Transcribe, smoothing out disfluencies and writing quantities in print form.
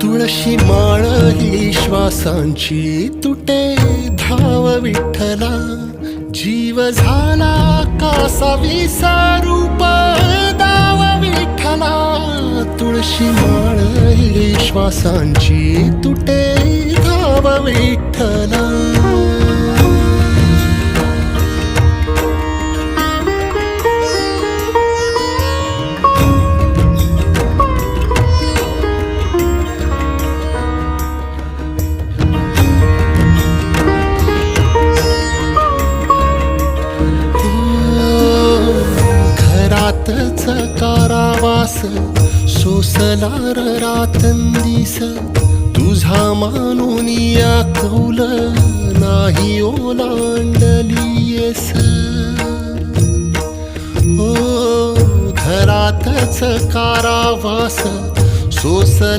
तुळशी माळ ही श्वासांची तुटे धाव विठ्ठला, जीव झाला कासा विसारूप दाव विठ्ठला. तुळशी माळ ही श्वासांची तुटे धाव विठ्ठला. घरातच कारावास सोसलार रातंदिस, तुझा मानून या कौल नाही ओलांडलीयस. हो घरातच कारावास सोस